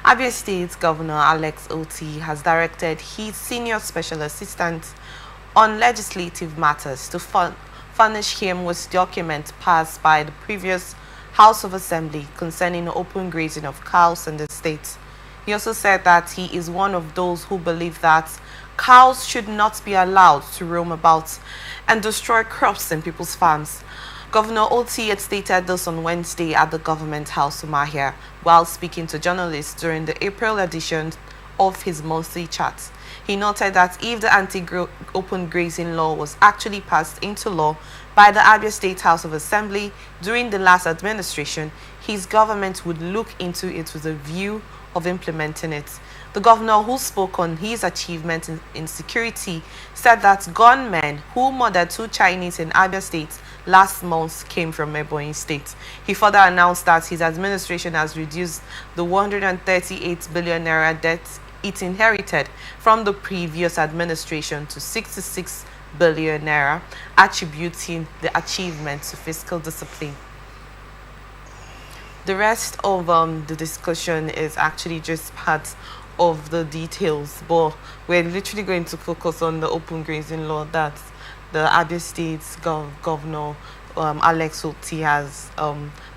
Abia State Governor Alex Otti has directed his senior special assistant on legislative matters to furnish him with documents passed by the previous House of Assembly concerning open grazing of cows in the state. He also said that he is one of those who believe that cows should not be allowed to roam about and destroy crops in people's farms. Governor Otti had stated this on Wednesday at the Government House Umahia while speaking to journalists during the April edition of his monthly chat. He noted that if the anti-open grazing law was actually passed into law by the Abia State House of Assembly during the last administration, his government would look into it with a view of implementing it. The governor, who spoke on his achievement in security, said that gunmen who murdered 2 Chinese in Abia State last month came from Ebonyi State. He further announced that his administration has reduced the 138 billion naira debt it inherited from the previous administration to 66 billion naira, attributing the achievement to fiscal discipline. The rest of the discussion is actually just part of the details, but we're literally going to focus on the open grazing law that the Abia State's governor Alex Otti has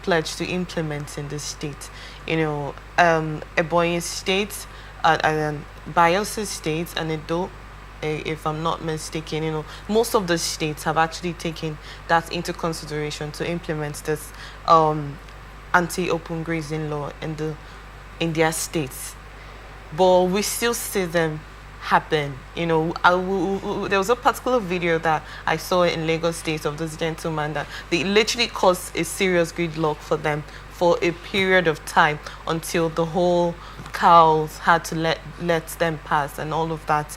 pledged to implement in the state. Ebonyi State, Bayelsa State, and Edo, if I'm not mistaken, most of the states have actually taken that into consideration to implement this anti-open grazing law in their states. But we still see them happen. There was a particular video that I saw in Lagos State of this gentleman that they literally caused a serious gridlock for them for a period of time until the whole cows had to let them pass and all of that.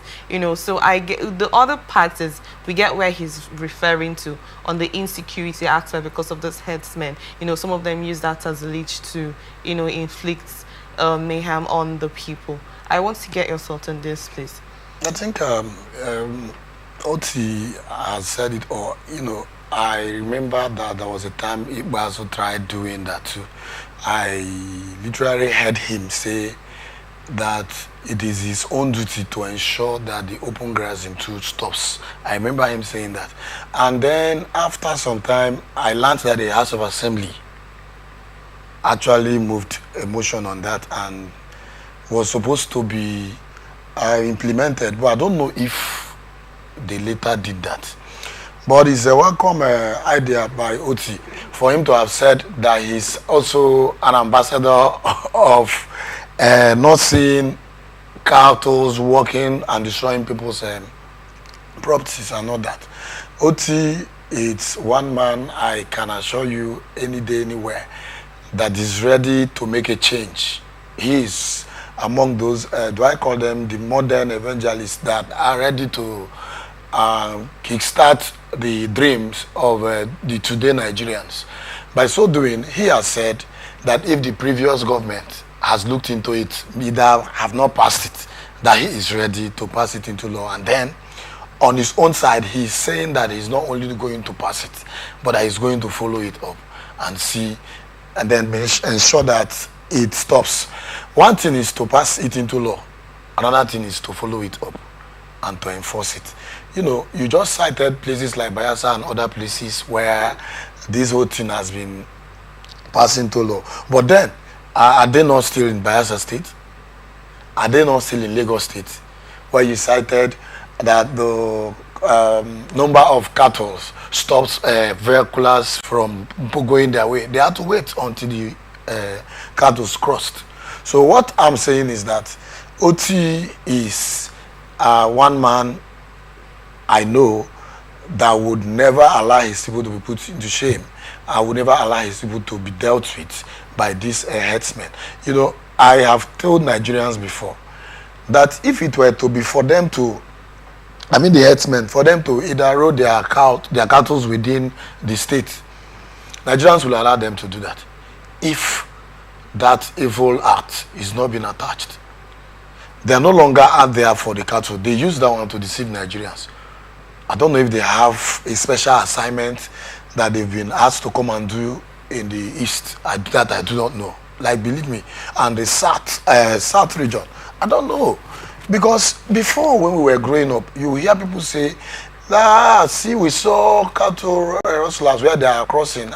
So I get the other part is we get where he's referring to on the insecurity aspect because of this herdsmen. Some of them use that as a leech to inflict mayhem on the people. I want to get your thoughts on this, please. I think Otti has said it all. I remember that there was a time he also tried doing that too. I literally heard him say that it is his own duty to ensure that the open grazing too stops. I remember him saying that. And then after some time, I learned that the House of Assembly actually moved a motion on that and was supposed to be implemented, but I don't know if they later did that. But it's a welcome idea by Otti for him to have said that he's also an ambassador of not seeing cattle walking and destroying people's properties and all that. Otti is one man, I can assure you, any day, anywhere, that is ready to make a change. He is among those, do I call them the modern evangelists that are ready to kickstart the dreams of the today Nigerians. By so doing, he has said that if the previous government has looked into it, either have not passed it, that he is ready to pass it into law. And then on his own side, he's saying that he's not only going to pass it, but that he's going to follow it up and see, and then ensure that it stops. One thing is to pass it into law. Another thing is to follow it up and to enforce it. You just cited places like Bayelsa and other places where this whole thing has been passed into law. But then, are they not still in Bayelsa State? Are they not still in Lagos State? Where you cited that the number of cattle stops vehicles from going their way. They had to wait until the cattle crossed. So what I'm saying is that Otti is one man I know that would never allow his people to be put into shame. I would never allow his people to be dealt with by these herdsmen. I have told Nigerians before that if it were to be for them to, the herdsmen, for them to either roll their cattle within the state, Nigerians will allow them to do that. If that evil act is not being attached, they are no longer out there for the cattle. They use that one to deceive Nigerians. I don't know if they have a special assignment that they've been asked to come and do in the East. That I do not know. like believe me, and the South region. I don't know. Because before, when we were growing up, you hear people say, see, we saw cattle rustlers where they are crossing.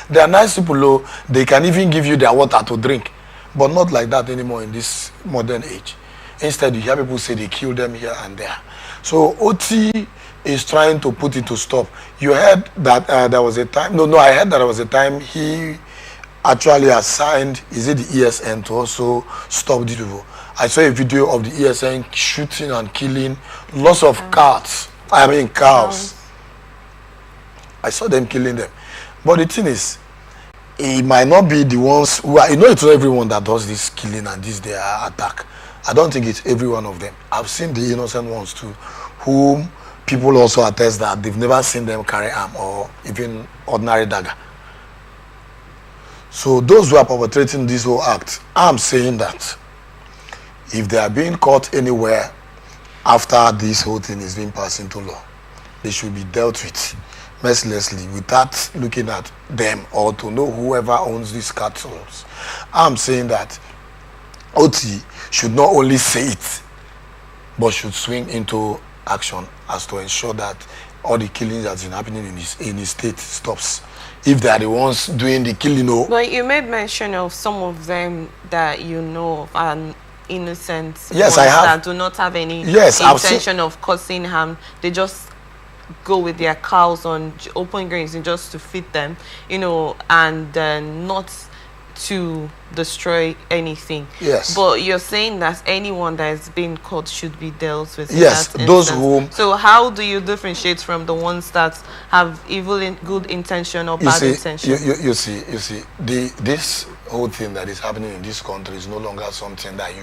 They are nice people, though. They can even give you their water to drink. But not like that anymore in this modern age. Instead, you hear people say they kill them here and there. So Otti is trying to put it to stop. You heard that there was a time, I heard that there was a time he actually assigned, is it the ESN, to also stop this evil. I saw a video of the ESN shooting and killing lots of cows. I saw them killing them. But the thing is, it might not be the ones who are, it's not everyone that does this killing and this their attack. I don't think it's every one of them. I've seen the innocent ones too, whom people also attest that they've never seen them carry arm or even ordinary dagger. So those who are perpetrating this whole act, I'm saying that if they are being caught anywhere after this whole thing is being passed into law, they should be dealt with mercilessly without looking at them or to know whoever owns these cattle. I'm saying that Otti should not only say it, but should swing into action as to ensure that all the killings that's been happening in his state stops. If they are the ones doing the killing, But you made mention of some of them that you know of and innocent yes, ones I have. that do not have any intention of causing harm. They just go with their cows on open grazing just to feed them, and not to destroy anything. Yes. But you're saying that anyone that is being caught should be dealt with. Yes, those who. So how do you differentiate from the ones that have good intention or bad intention? You see, this whole thing that is happening in this country is no longer something that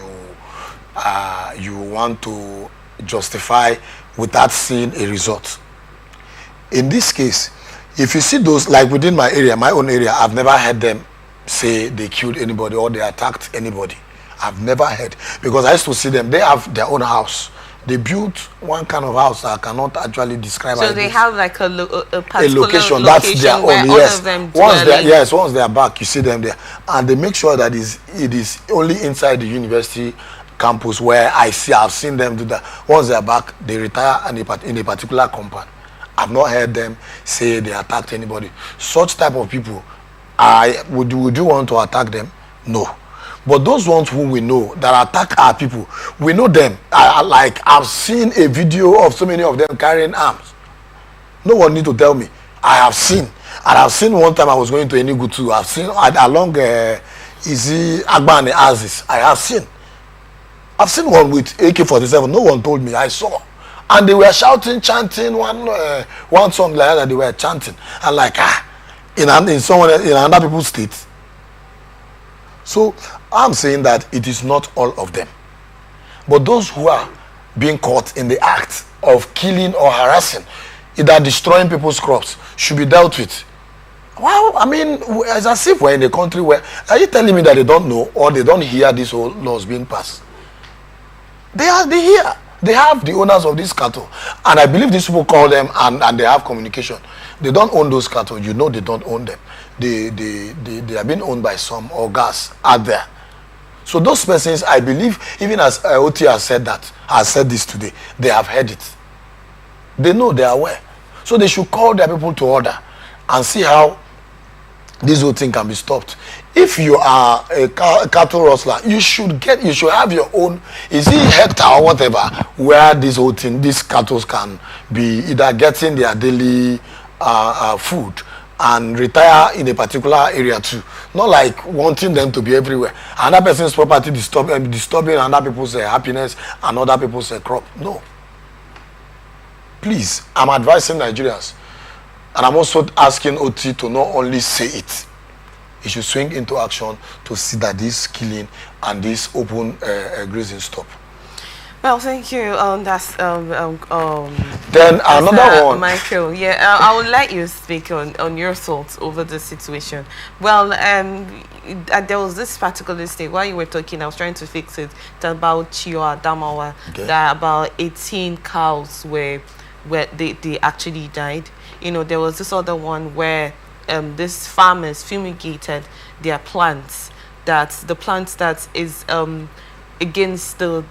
you want to justify without seeing a result. In this case, if you see those, like within my area, my own area, I've never heard them say they killed anybody or they attacked anybody. I've never heard, because I used to see them. They have their own house. They built one kind of house that I cannot actually describe. So they have like a location that's their own. Yes, once they are back, you see them there, and they make sure that it is only inside the university campus where I've seen them do that. Once they are back, they retire in a particular compound. I've not heard them say they attacked anybody. Such type of people, would you want to attack them? No. But those ones who we know that attack our people, we know them. I've seen a video of so many of them carrying arms. No one need to tell me. I have seen. And I've seen one time I was going to Enugu too. I've seen along Agba and Aziz. I've seen one with AK-47. No one told me. I saw. And they were shouting, chanting one song like that. They were chanting. And in other people's states. So I'm saying that it is not all of them. But those who are being caught in the act of killing or harassing, either destroying people's crops, should be dealt with. Well, I mean, it's as if we're in a country where, are you telling me that they don't know or they don't hear these whole laws being passed? They hear. They have the owners of these cattle. And I believe these people call them and they have communication. They don't own those cattle. They don't own them. They are being owned by some orgas out there. So those persons, I believe, even as Otti has said this today, they have heard it. They know, they are aware. So they should call their people to order and see how this whole thing can be stopped. If you are a cattle rustler, you should have your own, is it hectare or whatever, where this whole thing, these cattle can be either getting their daily food and retire in a particular area too. Not like wanting them to be everywhere. Another person's property disturbing other people's happiness and other people's crop. No. Please, I'm advising Nigerians. And I'm also asking Otti to not only say it. He should swing into action to see that this killing and this open grazing stop. Well, thank you. That's then another one, Michael. Yeah, I will let you speak on your thoughts over the situation. Well, there was this particular state while you were talking. I was trying to fix it. It's about Chio Adamawa. Okay. That about 18 cows where they actually died. There was this other one where these farmers fumigated their plants that the plant that is against the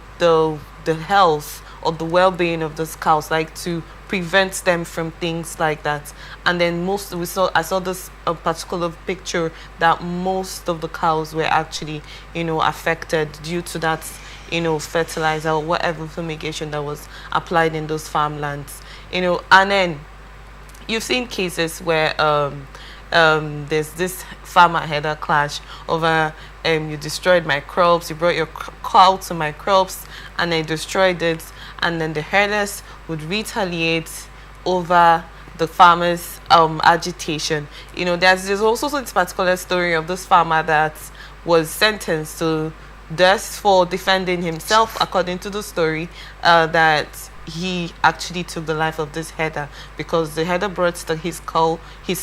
health or the well-being of those cows, like to prevent them from things like that. And then I saw this particular picture that most of the cows were actually, affected due to that, fertilizer or whatever fumigation that was applied in those farmlands. And then you've seen cases where there's this farmer header clash over you destroyed my crops, you brought your cow to my crops and I destroyed it, and then the herders would retaliate over the farmers agitation. There's also this particular story of this farmer that was sentenced to death for defending himself, according to the story, that he actually took the life of this herder because the herder brought his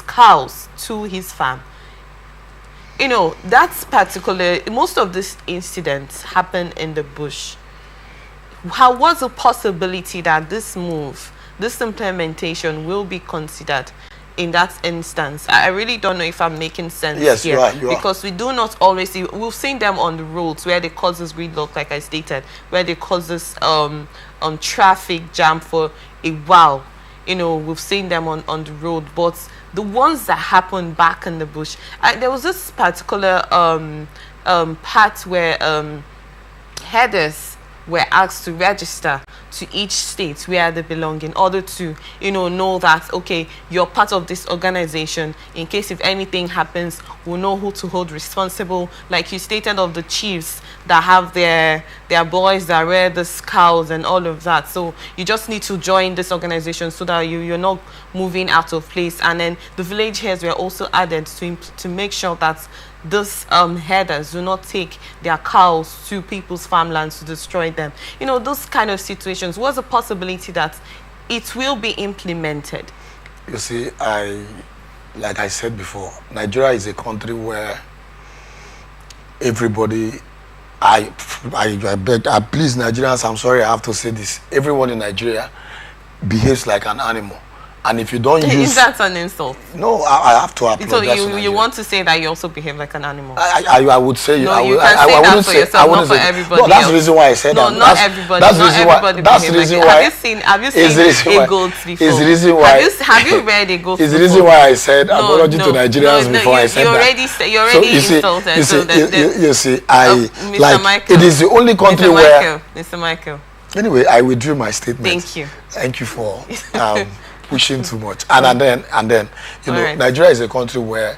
cows to his farm. That's particular. Most of these incidents happen in the bush. How was a possibility that this implementation will be considered in that instance? I really don't know if I'm making sense here. Yes, you are. Because we do not always see, we've seen them on the roads where they cause this gridlock, like I stated, where they cause this traffic jam for a while. We've seen them on the road, but the ones that happen back in the bush, there was this particular part where herders were asked to register to each state where they belong in order to know that, okay, you're part of this organization. In case if anything happens, we'll know who to hold responsible, like you stated, of the chiefs that have their boys that rear the cows and all of that. So you just need to join this organization so that you're not moving out of place. And then the village heads were also added to make sure that those herders do not take their cows to people's farmlands to destroy them. Those kind of situations. What's the possibility that it will be implemented? You see, like I said before, Nigeria is a country where everybody, I please Nigerians, I'm sorry I have to say this, everyone in Nigeria behaves like an animal. And if you don't use... Is that an insult? No, I have to apologize. So you want to say that you also behave like an animal? I would say... No, you can say that for yourself, not for everybody else. No, that's the reason why I said that. No, not everybody. That's the reason why... Have you seen a goat before? Is the reason why... Have you read a goat before? Is the reason why I said apology to Nigerians before I said that. You already insulted. You see, Mr. Michael, it is the only country where... Mr. Michael. Anyway, I withdrew my statement. Thank you. Thank you for... pushing too much. And then right. Nigeria is a country where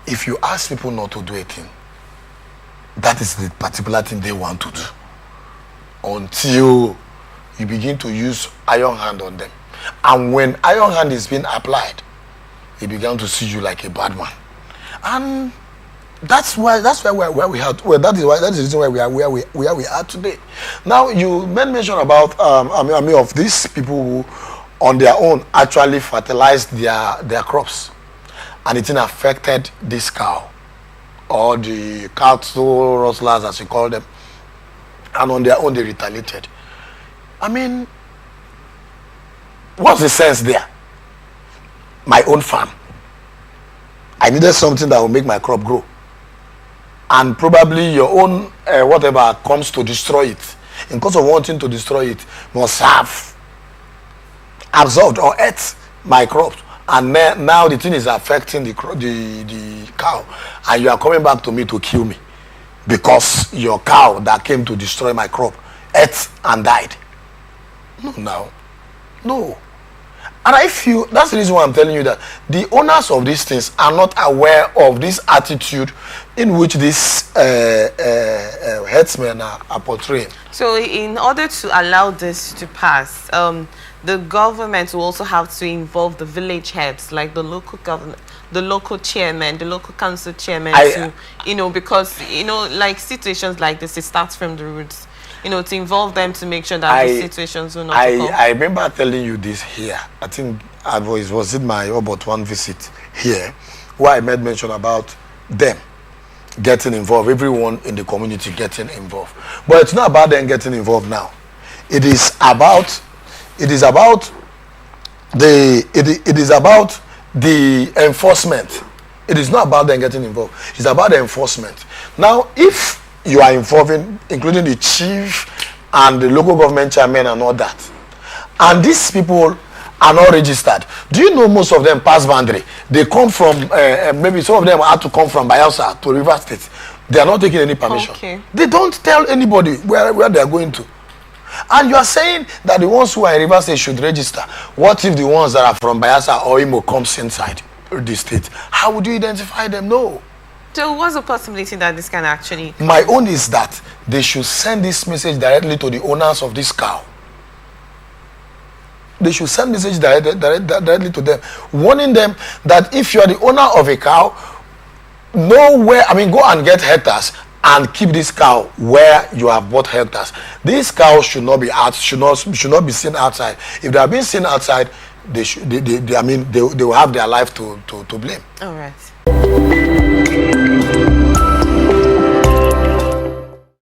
if you ask people not to do a thing, that is the particular thing they want to do until you begin to use iron hand on them. And when iron hand is being applied, they begin to see you like a bad man. And that's where we are. Well, that is the reason why we are where we are today. Now you made mention about of these people who on their own actually fertilized their crops, and it affected this cow or the cattle rustlers, as you call them, and on their own they retaliated. I mean, what's the sense there? My own farm, I needed something that will make my crop grow, and probably your own whatever comes to destroy it. In case of wanting to destroy it, must have absorbed or ate my crops, and now the thing is affecting the cow, and you are coming back to me to kill me because your cow that came to destroy my crop ate and died. No. And I feel that's the reason why I'm telling you that the owners of these things are not aware of this attitude in which these headsmen are portraying. So in order to allow this to pass, the government will also have to involve the village heads, like the local government, the local chairman, the local council chairman, because like situations like this, it starts from the roots. To involve them to make sure that the situations will not occur. I remember telling you this here. I think I was in my about one visit here, where I made mention about them getting involved, everyone in the community getting involved. But it's not about them getting involved now. It is about the enforcement. It is not about them getting involved. It's about the enforcement. Now, if you are involving, including the chief and the local government chairman and all that, and these people are not registered, do you know most of them pass boundary? They come from, maybe some of them had to come from Bayelsa to River State. They are not taking any permission. Okay. They don't tell anybody where they are going to. And you are saying that the ones who are in River State should register. What if the ones that are from Bayelsa or Imo comes inside the state? How would you identify them? No. So what's the possibility that this can actually... My own is that they should send this message directly to the owners of this cow. They should send message directly to them, warning them that if you are the owner of a cow, know where, go and get hectares and keep this cow where you have bought hectares. These cows should not be out, should not be seen outside. If they are being seen outside, they will have their life to blame. All right.